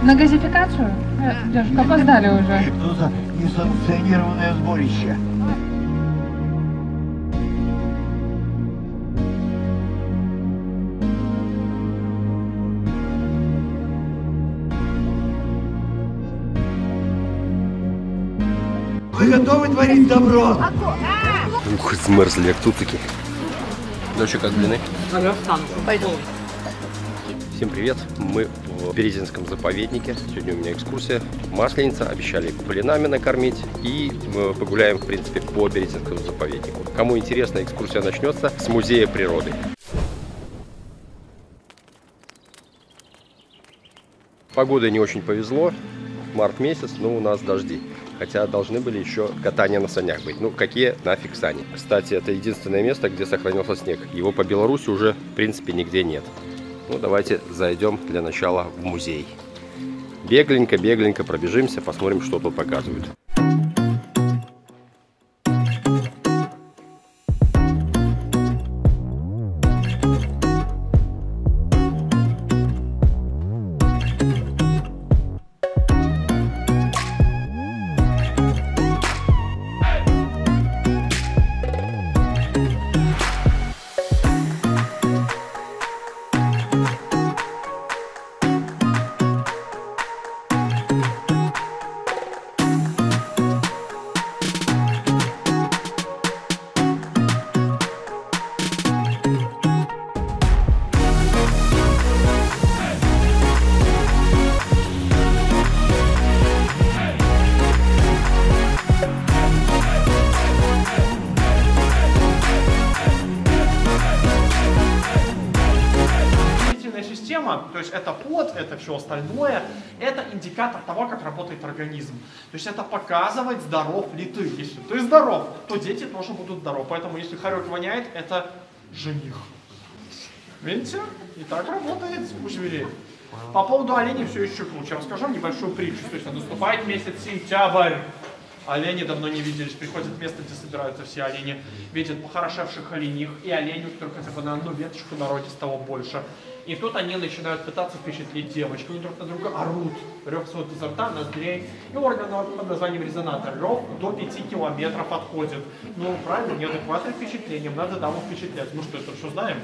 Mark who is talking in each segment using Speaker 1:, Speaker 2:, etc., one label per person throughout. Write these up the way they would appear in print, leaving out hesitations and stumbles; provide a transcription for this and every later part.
Speaker 1: На газификацию? Девушка, опоздали уже.
Speaker 2: Что за несанкционированное сборище? Вы готовы творить добро?
Speaker 3: Ух, змерзли, як цуцики. Доча, как длины?
Speaker 4: Пойду.
Speaker 3: Всем привет! Мы в Березинском заповеднике. Сегодня у меня экскурсия. Масленица. Обещали блинами накормить. И мы погуляем, в принципе, по Березинскому заповеднику. Кому интересно, экскурсия начнется с музея природы. Погода не очень повезло. Март месяц, но у нас дожди. Хотя должны были еще катания на санях быть. Ну, какие нафиг сани. Кстати, это единственное место, где сохранился снег. Его по Беларуси уже, в принципе, нигде нет. Ну, давайте зайдем для начала в музей. Бегленько пробежимся, посмотрим, что тут показывают.
Speaker 5: То есть это пот, это все остальное, это индикатор того, как работает организм. То есть это показывает, здоров ли ты. Если ты здоров, то дети тоже будут здоровы. Поэтому если хорек воняет, это жених. Видите? И так работает у зверей. По поводу оленей все еще круче. Расскажу небольшую притчу. То есть наступает месяц сентябрь. Олени давно не виделись, приходят в место, где собираются все олени, видят похорошевших олених, и оленей, которые хотя бы на одну веточку дороги стало больше. И тут они начинают пытаться впечатлить девочку, они друг на друга орут, рев исходит изо рта, ноздрей, и орган под названием резонатор, рев до 5 километров отходит. Ну, правильно, неадекватное впечатление, надо даму впечатлять, мы что, это что знаем?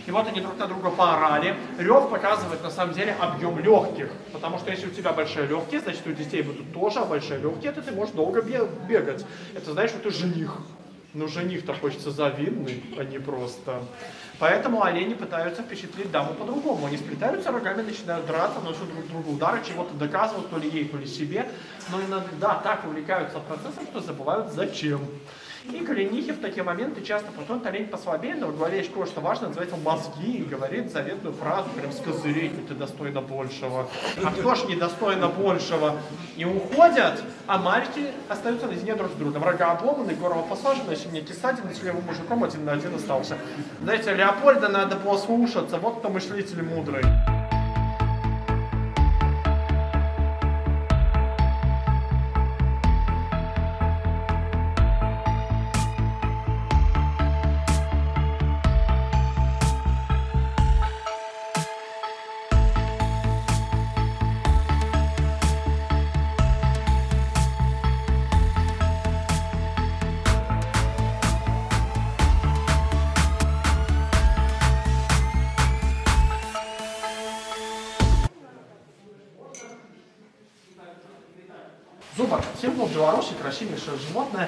Speaker 5: И вот они друг на друга поорали. Рев показывает на самом деле объем легких, потому что если у тебя большие легкие, значит у детей будут тоже большие легкие, это ты можешь долго бегать. Это значит, что ты жених. Ну, жених-то хочется завидный, а не просто. Поэтому олени пытаются впечатлить даму по-другому. Они сплетаются рогами, начинают драться, наносят друг другу удары, чего-то доказывают то ли ей, то ли себе. Но иногда так увлекаются процессом, что забывают зачем. И голенихи в такие моменты часто потом олень послабее, но в голове есть кое-что важное, называется мозги, и говорит заветную фразу, прям с козырей, ты достойна большего. А кто ж недостойно большего? И уходят, а мальчики остаются наедине друг с другом. Рога обломаны, горло посажено, если мне кисадина, с левым мужиком 1 на 1 остался. Знаете, Леопольда надо было слушаться, вот кто мыслитель мудрый. Зубр. Символ Беларуси, красивейшее животное.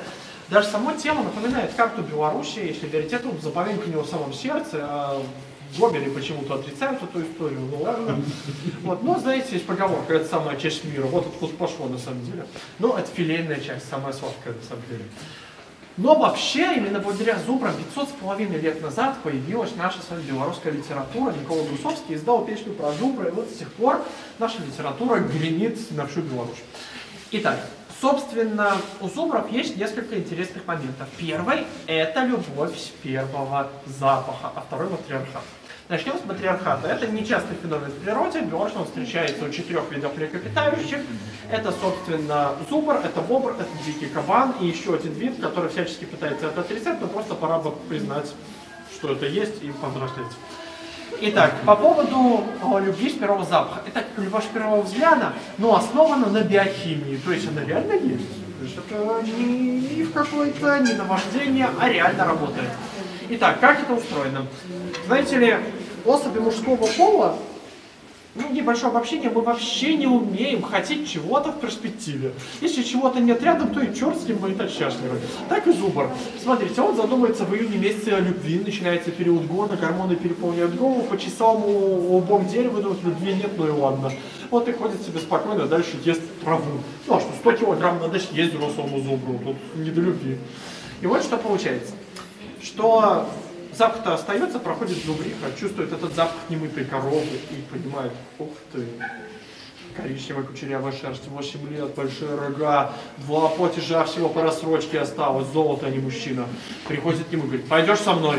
Speaker 5: Даже само тело напоминает карту Беларуси, если верить этому, заповедник у него в самом сердце, а в Гомеле почему-то отрицают эту историю, ну ладно. Вот, но знаете, есть поговорка, это самая часть мира, вот откуда пошло на самом деле. Но это филейная часть, самая сладкая на самом деле. Но вообще, именно благодаря зубрам 500,5 лет назад появилась наша с вами белорусская литература. Никола Брусовский издал песню про зубра, и вот с тех пор наша литература гремит на всю Беларусь. Итак, собственно, у зубров есть несколько интересных моментов. Первый – это любовь с первого запаха, а второй – матриархат. Начнем с матриархата. Это нечастый феномен в природе. В Беларуси он встречается у 4 видов млекопитающих. Это, собственно, зубр, это бобр, это дикий кабан и еще один вид, который всячески пытается это отрицать, но просто пора бы признать, что это есть и повзрослеть. Итак, по поводу любви с первого запаха. Это любовь с первого взгляда, но основана на биохимии. То есть она реально есть. То есть это не в какое-то не наваждение, а реально работает. Итак, как это устроено? Знаете ли, особи мужского пола, ну, небольшое обобщение, мы вообще не умеем хотеть чего-то в перспективе. Если чего-то нет рядом, то и черт с ним, мы и так счастливы. Так и зубр. Смотрите, он задумается в июне месяце о любви, начинается период года, гормоны переполняют голову, почесал ему лбом дерево, думает, любви нет, ну и ладно. Вот и ходит себе спокойно, дальше ест траву. Ну а что, 100 килограмм надо есть взрослому зубру, тут не до любви. И вот что получается, что запах-то остается, проходит зубриха, чувствует этот запах немытой коровы и понимает, ух ты, коричневая кучерявая шерсть, 8 лет, большие рога, 2 платежа всего по рассрочке осталось, золото, а не мужчина. Приходит к нему и говорит, пойдешь со мной?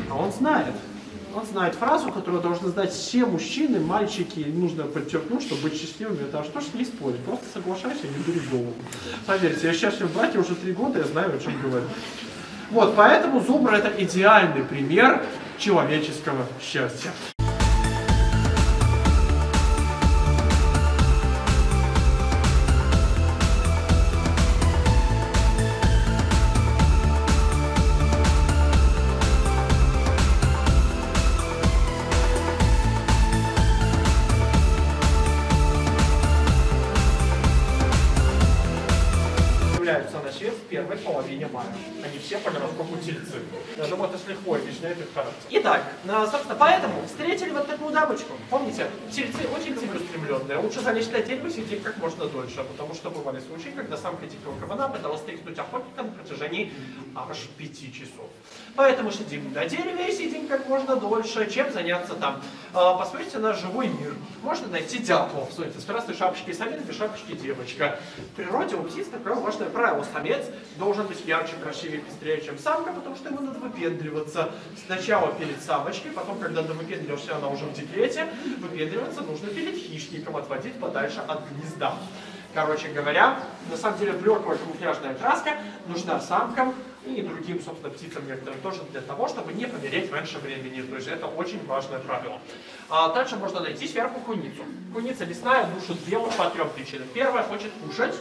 Speaker 5: А он знает фразу, которую должны знать все мужчины, мальчики, нужно подчеркнуть, чтобы быть счастливыми, это а что ж не спорить, просто соглашайся, не дури голову. Поверьте, я счастлив в браке уже 3 года, я знаю, о чем говорю. Вот, поэтому зубр это идеальный пример человеческого счастья. Появляются на свет в первой половине мая. Они все по гороскопу Тельцы. Я думаю, это с лихвой объясняет их характер. Итак, собственно, поэтому встретили вот такую дамочку. Помните, Тельцы очень целеустремленные. Лучше залезть на дерево и сидеть как можно дольше, потому что бывали случаи, когда самка дикого кабана пыталась стряхнуть охотника на протяжении аж 5 часов. Поэтому сидим на дереве и сидим как можно дольше. Чем заняться там? Посмотрите на живой мир. Можно найти дятлов. Смотрите, с красной шапочкой самец, без шапочки девочка. В природе у птиц такое важное правило. Самец должен быть ярче, красивее, быстрее, чем самка, потому что ему надо выпендриваться. Сначала перед самочкой, потом, когда довыпендриваешься, она уже в декрете, выпендриваться нужно перед хищником, отводить подальше от гнезда. Короче говоря, на самом деле блеклая камуфляжная краска нужна самкам и другим, собственно, птицам некоторым тоже для того, чтобы не помереть раньше времени. То есть это очень важное правило. Дальше можно найти сверху куницу. Куница лесная душит белок по 3 причинам. Первая хочет кушать,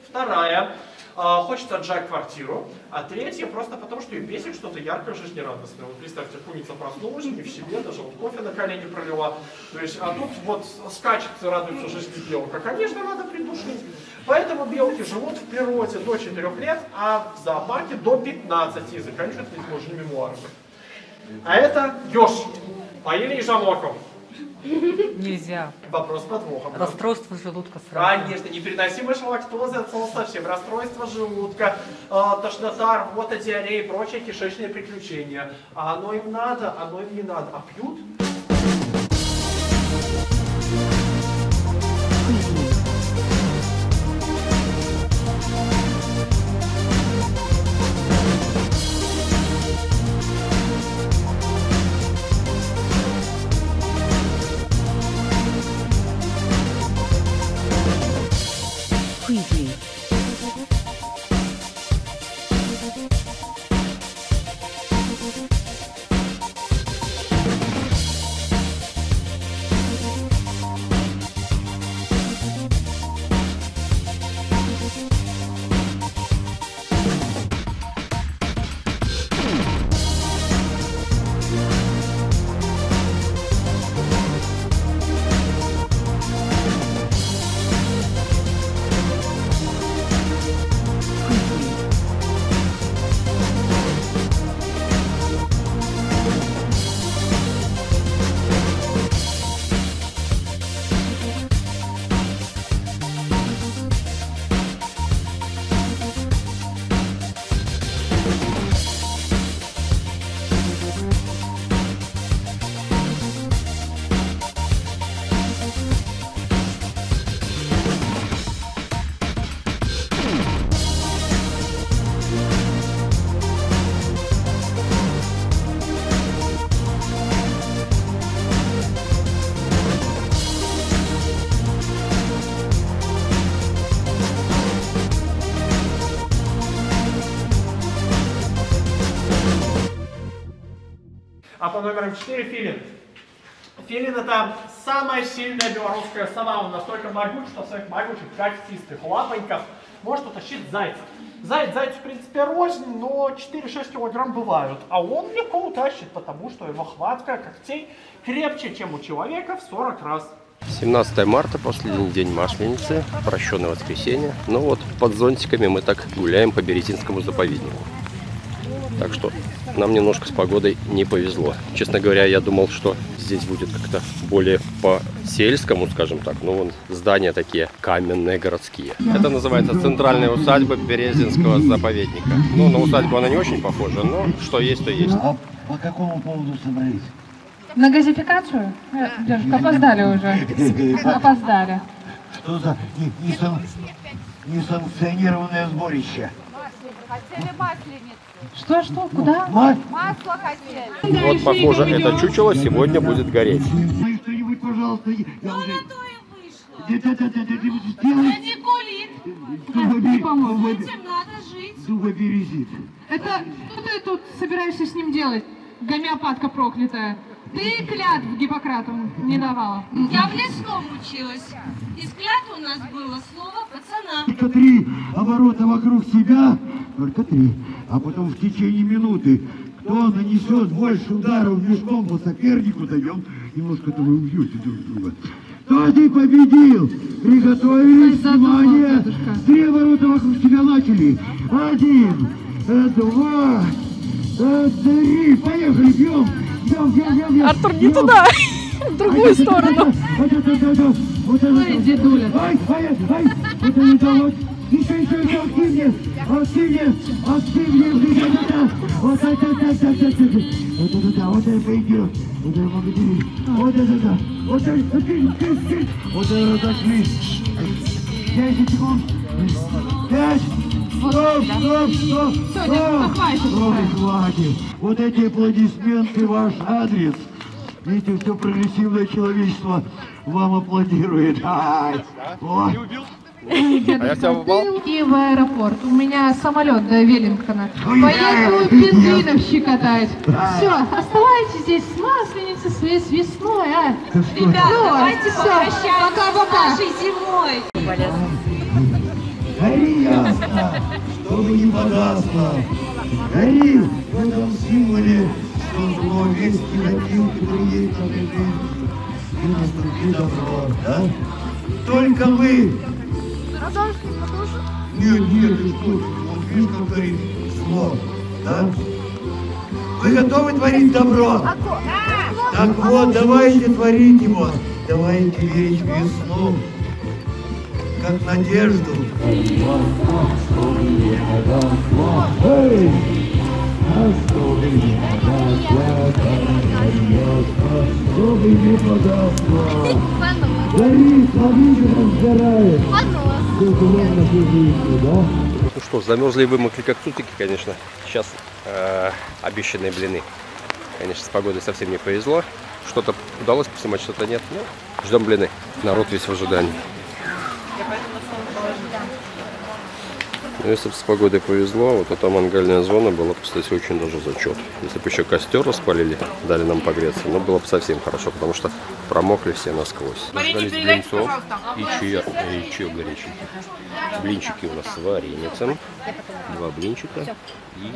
Speaker 5: вторая хочет отжать квартиру, а третья просто потому, что ее бесит что-то яркое, жизнерадостное. Вот представьте, куница проснулась, не в себе, даже вот кофе на колени пролила. То есть, а тут вот скачет, радуется жизни белка. Конечно, надо придушить. Поэтому белки живут в природе до 4 лет, а в зоопарке до 15 и заканчивают, видимо, уже мемуарами. А это еж. Поели ежамоком.
Speaker 1: Нельзя.
Speaker 5: Вопрос с подвохом.
Speaker 1: Расстройство желудка сразу.
Speaker 5: Конечно, непереносимость лактозы, от слова совсем, расстройство желудка, тошнота, рвота, диарея и прочие кишечные приключения. А оно им надо, оно им не надо. А пьют? А по номеру 4 филин. Филин это самая сильная белорусская сова. Он настолько могуч, что в своих могучих когтистых лапоньках может утащить зайца. Заяц, в принципе, рознь, но 4-6 килограмм бывают. А он легко утащит, потому что его хватка когтей крепче, чем у человека в 40 раз.
Speaker 3: 17 марта, последний день Масленицы, прощенное воскресенье. Ну вот, под зонтиками мы так гуляем по Березинскому заповеднику. Так что нам немножко с погодой не повезло. Честно говоря, я думал, что здесь будет как-то более по-сельскому, скажем так. Ну, вон здания такие каменные, городские. Это называется центральная усадьба Березинского заповедника. Ну, на усадьбу она не очень похожа, но что есть, то есть.
Speaker 2: А по какому поводу собрались?
Speaker 4: На газификацию? Девушка, опоздали уже. Опоздали.
Speaker 2: Что за несанкционированное сборище?
Speaker 6: Хотели масленицу.
Speaker 4: Что? Куда?
Speaker 6: Масло хотели.
Speaker 3: Вот, похоже, это чучело сегодня будет гореть.
Speaker 2: Что-нибудь, пожалуйста.
Speaker 6: Ну, на то и вышло.
Speaker 2: Сделай.
Speaker 6: Не кулит. Людям надо жить.
Speaker 2: Дубоберезит.
Speaker 4: Это что ты тут собираешься с ним делать? Гомеопатка проклятая. Ты клятв Гиппократу не давала.
Speaker 6: Я в лесном училась. Из клятвы у нас было слово пацана.
Speaker 2: Только 3 оборота вокруг себя, только 3. А потом в течение минуты, кто нанесет больше ударов мешком по сопернику, даем немножко-то вы убьете друг друга. Кто ты победил? Приготовились, внимание! 3 оборота вокруг себя начали. 1, 2, 3. Поехали, бьем!
Speaker 4: Артур, не туда! В другую сторону. Ой, дедуля.
Speaker 2: Вот это. Еще, активнее. Вот это пойдет. Вот это разошли. 10 секунд. 5. Хватит. Вот эти аплодисменты ваш адрес. Видите, все прогрессивное человечество вам аплодирует. Вот.
Speaker 3: я тебя упал?
Speaker 4: И в аэропорт. У меня самолет до Веллингтона. Поеду пингвинов катать. Все, оставайтесь здесь с Масленицей, с весной, а?
Speaker 6: Ребята, давайте
Speaker 4: всё,
Speaker 6: попрощаемся
Speaker 4: пока-пока.
Speaker 6: с нашей зимой.
Speaker 2: Гори ясно, чтобы не погасло. Гори в этом символе, что зло весь негатив приедет на жизнь. И наступи добро, да? Только мы. Нет, ты что? Он Кришна говорит зло, да? Вы готовы творить добро? Так вот, давайте творить его. Давайте верить в весну. Как надежду.
Speaker 3: Ну что, замерзли и вымокли как цуцики, конечно. Сейчас обещанные блины. Конечно, с погодой совсем не повезло. Что-то удалось поснимать, что-то нет. Ну, ждем блины. Народ весь в ожидании. Ну, если бы с погодой повезло, вот эта мангальная зона была бы, кстати, очень даже зачет. Если бы еще костер распалили, дали нам погреться, но было бы совсем хорошо, потому что промокли все насквозь. Дождались блинцов и чаек горяченьких. Блинчики у нас с вареницем, 2 блинчика и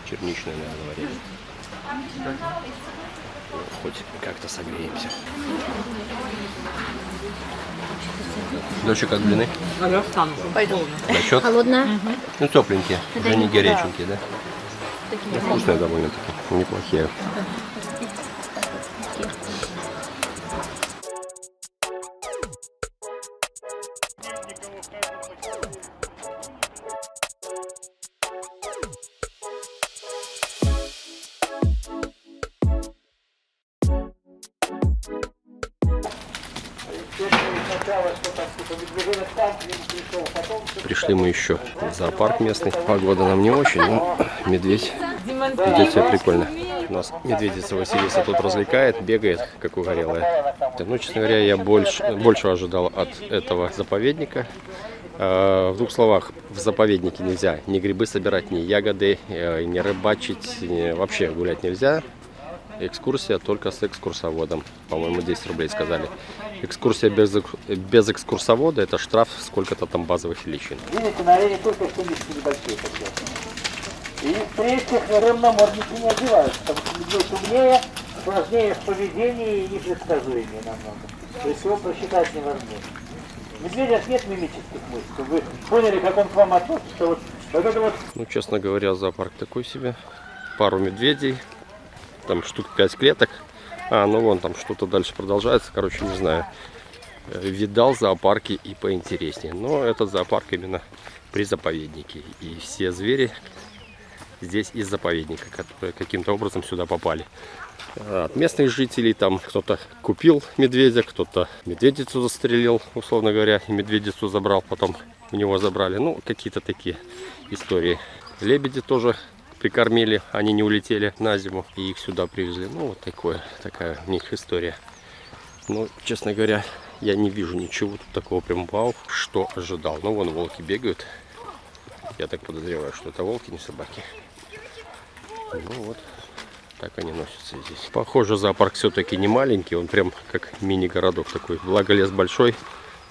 Speaker 3: черничное, наверное, варенье. Хоть как-то согреемся. Доча, как блины?
Speaker 1: Я встану. Пойду.
Speaker 3: Насчет?
Speaker 7: Холодная.
Speaker 3: Ну, тепленькие,
Speaker 7: Это
Speaker 3: уже не
Speaker 7: не-
Speaker 3: горяченькие, да? Ну, вкусные довольно-таки, неплохие. Пришли мы еще в зоопарк местный. Погода нам не очень, но медведь ведет себя прикольно. У нас медведица Василиса тут развлекает, бегает, как угорелая. Ну, честно говоря, я больше ожидал от этого заповедника. В 2 словах, в заповеднике нельзя ни грибы собирать, ни ягоды, ни рыбачить, вообще гулять нельзя. экскурсия только с экскурсоводом. По-моему, 10 рублей сказали. Экскурсия без экскурсовода — это штраф сколько-то там базовых величин.
Speaker 7: Видите, на арене только семечки небольшие такие. И в-третьих, равномордники не одеваются, потому что медведь умнее, сложнее в поведении и непредсказуемее намного. То есть его просчитать невозможно. В медведях нет мимических мышц. Вы поняли, как он к вам относится? Вот это вот.
Speaker 3: Ну, честно говоря, зоопарк такой себе. Пару медведей, там штук 5 клеток. Ну вон там что-то дальше продолжается. Короче, не знаю. Видал зоопарки и поинтереснее. Но этот зоопарк именно при заповеднике. И все звери здесь из заповедника, которые каким-то образом сюда попали. От местных жителей там кто-то купил медведя, кто-то медведицу застрелил, условно говоря, и медведицу забрал, потом у него забрали. Ну, какие-то такие истории. Лебеди тоже прикормили, они не улетели на зиму, и их сюда привезли. Ну, вот такая у них история. Но, честно говоря, я не вижу ничего тут такого прям вау, что ожидал. Ну, вон волки бегают. Я так подозреваю, что это волки, не собаки. Ну вот, так они носятся здесь. Похоже, зоопарк все-таки не маленький, он прям как мини-городок такой. Благо лес большой,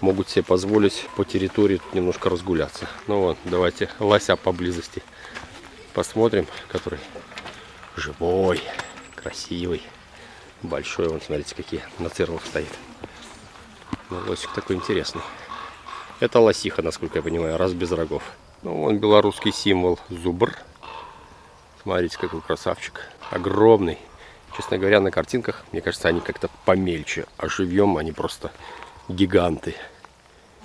Speaker 3: могут себе позволить по территории тут немножко разгуляться. Ну вот, давайте лося поблизости посмотрим, который живой, красивый, большой. Вон, смотрите, какие на цирлах стоит. Ну, лосик такой интересный. Это лосиха, насколько я понимаю, раз без рогов. Ну, вон белорусский символ зубр. Смотрите, какой красавчик. Огромный. Честно говоря, на картинках, мне кажется, они как-то помельче. А живьем они просто гиганты.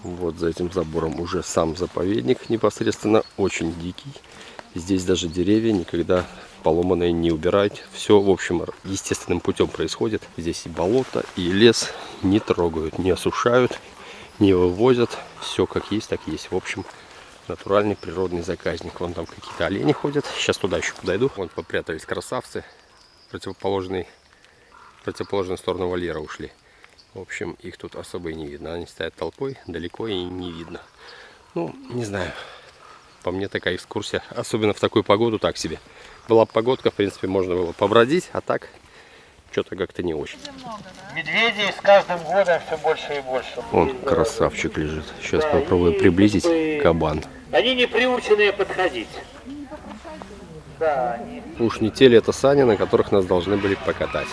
Speaker 3: Вот за этим забором уже сам заповедник непосредственно. Очень дикий. Здесь даже деревья никогда поломанные не убирают. Все, в общем, естественным путем происходит. Здесь и болото, и лес не трогают, не осушают, не вывозят. Все как есть, так есть. В общем, натуральный природный заказник. Вон там какие-то олени ходят. Сейчас туда еще подойду. Вон попрятались красавцы. Противоположную сторону вольера ушли. В общем, их тут особо и не видно. Они стоят толпой, далеко и не видно. Ну, не знаю. По мне такая экскурсия, особенно в такую погоду, так себе. Была погодка, в принципе, можно было побродить, а так что-то как-то не очень.
Speaker 7: Медведей с каждым годом все больше и больше.
Speaker 3: Он красавчик лежит. Сейчас попробую приблизить кабан.
Speaker 7: Они не приученные подходить. Да, они...
Speaker 3: Уж не те ли это сани, на которых нас должны были покатать.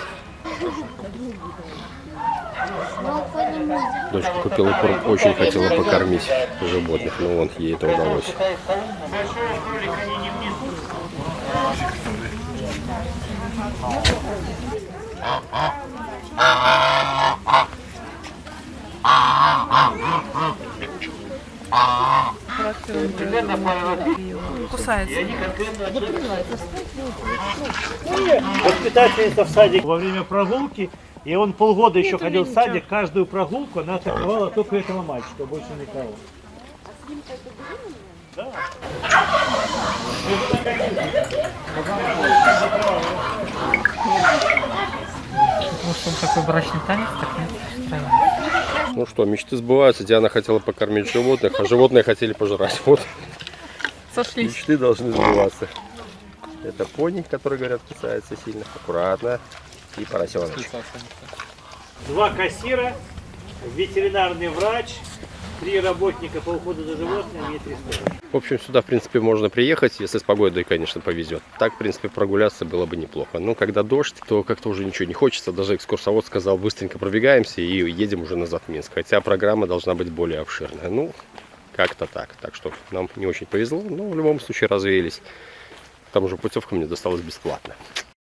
Speaker 3: Дочка купила корм, очень хотела покормить животных, но вон ей это удалось.
Speaker 1: Кусается.
Speaker 7: Воспитательница в садик во время прогулки, и он полгода еще ходил в садик, каждую прогулку она атаковала только этого мальчика, больше никого. Да.
Speaker 1: Может, он такой брачный танец так не устраивает.
Speaker 3: Ну что, мечты сбываются. Диана хотела покормить животных, а животные хотели пожрать. Вот.
Speaker 1: Сошлись.
Speaker 3: Мечты должны сбываться. Это пони, который, говорят, кусается сильно. Аккуратно. И поросеночек.
Speaker 7: 2 кассира, ветеринарный врач, 3 работника по уходу за животными и 3 сторожа.
Speaker 3: В общем, сюда, в принципе, можно приехать, если с погодой, конечно, повезет. Так, в принципе, прогуляться было бы неплохо. Но когда дождь, то как-то уже ничего не хочется. Даже экскурсовод сказал, быстренько пробегаемся и едем уже назад в Минск. Хотя программа должна быть более обширная. Ну, как-то так. Так что нам не очень повезло, но в любом случае развеялись. К тому же путевка мне досталась бесплатно.